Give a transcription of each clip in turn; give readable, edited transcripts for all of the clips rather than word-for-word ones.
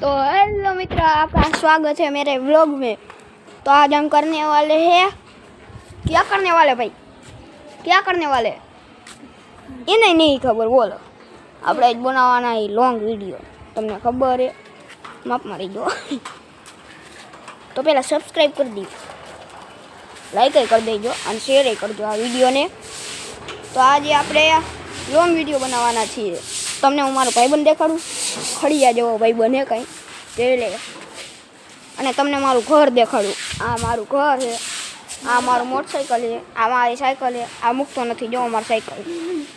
तो हेलो मित्र, आपका स्वागत है मेरे व्लॉग में। तो आज हम करने वाले हैं, क्या करने वाले भाई, क्या करने वाले इन्हें नहीं खबर, बोलो। આપણે જ બનાવવાના એ લોંગ વિડીયો, તમને ખબર છે, માપમાં રહી ગયો। તો પહેલાં સબસ્ક્રાઈબ કરી દીજો, લાઈક કરી દેજો અને શેર કરજો આ વિડીયોને। તો આજે આપણે લોંગ વિડીયો બનાવવાના છીએ। તમને હું મારો ભાઈબંધ દેખાડું, ખડિયા જેવો ભાઈબંધ હે કંઈ તે લે, અને તમને મારું ઘર દેખાડું। આ મારું ઘર છે, આ મારું મોટરસાઇકલ છે, આ મારી સાયકલ છે, આ મૂકતો નથી, જો મારી સાયકલ।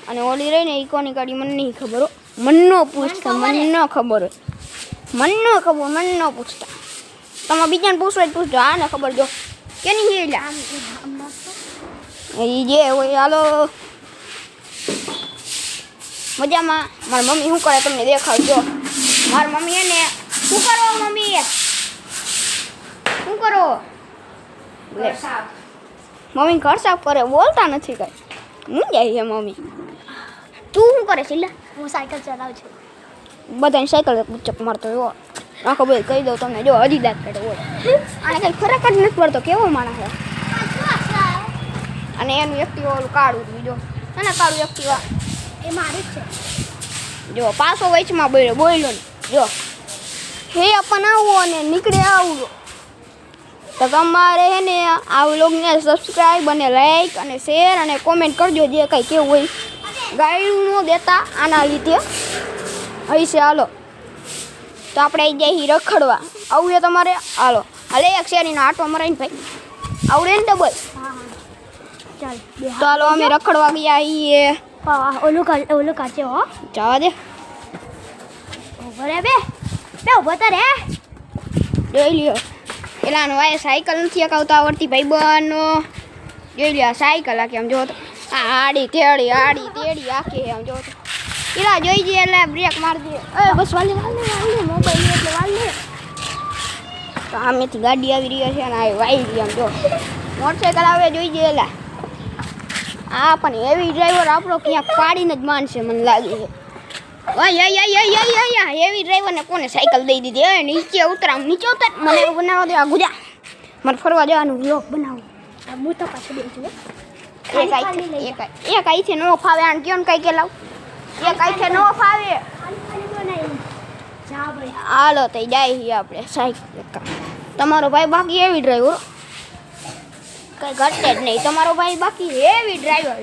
અને ઓલી રહીને એ કોની ગાડી મને નહીં ખબર હો, મન ન પૂછતા, મને ન ખબર હોય, મન ન ખબર, મન ન પૂછતા। તમે બીજાને પૂછો જ પૂછજો, આને ખબર જો કેની છે લ્યા એ જે હોય। હાલો મજામાં? મારી મમ્મી શું કરે તમને દેખાડજો। મારી મમ્મી એને શું કરો, મમ્મી શું કરો? મમ્મી ઘર સાફ કરે, બોલતા નથી કઈ, હું જાય છે મમ્મી। તું શું કરે શીલા? હું સાયકલ ચલાવું છું। બધાને સાયકલ ચક મારતો જો, આખો ભાઈ કહી દઉં તમને, જો હજી દાંત કાઢે બોલ, આને કઈ ફરક જ નથી પડતો, કેવો માણસ છે। અને એનું એક્ટિવા ઓલું કાળું બીજો અને કાળું એક્ટિવા એ મારી જ છે। જો પાછો વચમાં બોલ્યો ને, જો હે પણ આવું અને નીકળે આવું। તો તમારે હે ને આ વ્લોગને સબસ્ક્રાઈબ અને લાઈક અને શેર અને કોમેન્ટ કરજો, જે કંઈ કેવું હોય। ગાયડું ન દેતા આના લીધે અહીં છે। હાલો તો આપણે જઈએ રખડવા, આવું છે તમારે? હાલો હાલે એક શેરીનો આટો મરાઈને ભાઈ આવડે ને ડબલ? ચાલ તો હાલો અમે રખડવા ગયા આવીએ। ઓલું કાચે હો, જવા દે, ઉભો રે બે ઉભો તો રે। જોઈ લ્યો પેલાનો વાય સાયકલ નથી અકાવતા આવડતી ભાઈબંધનો, જોઈ લ્યો આ સાયકલ આખી આમ જો તો આડી તેડી આખી આમ જો તો પેલા જોઈ જઈએ એટલે બ્રેક મારી દે, બસ વાલે મોબાઈલ એટલે વાલે। તો આમેથી ગાડી આવી રહી છે અને આ વાઈ ગઈ આમ જો, મોટરસાઇકલ આવે જોઈ જઈએ એટલે આ પણ હેવી ડ્રાઈવર આપણો ક્યાંક પાડીને જ માનશે મને લાગે છે। હેવી ડ્રાઈવરને કોને સાયકલ દઈ દીધી? હવે નીચે ઉતર, નીચે ઉતર, મને એવું બનાવવા દે। આ ગુજા મારે ફરવા જવાનું વ્લોગ બનાવું, હું તો પાછું બેઠું એક આઈથી નો ફાવે, આને કયો ને કઈ કે લાવ, એક આઈથી નો ફાવે। હાલો તો જાય છીએ આપણે સાયકલ। તમારો ભાઈ બાકી હેવી ડ્રાઈવર, કઈ ઘટે જ નહીં, તમારો ભાઈ બાકી હેવી ડ્રાઈવર,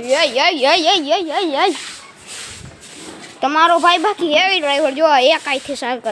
તમારો ભાઈ બાકી હેવી ડ્રાઈવર, જો એક આઈથી સાયકલ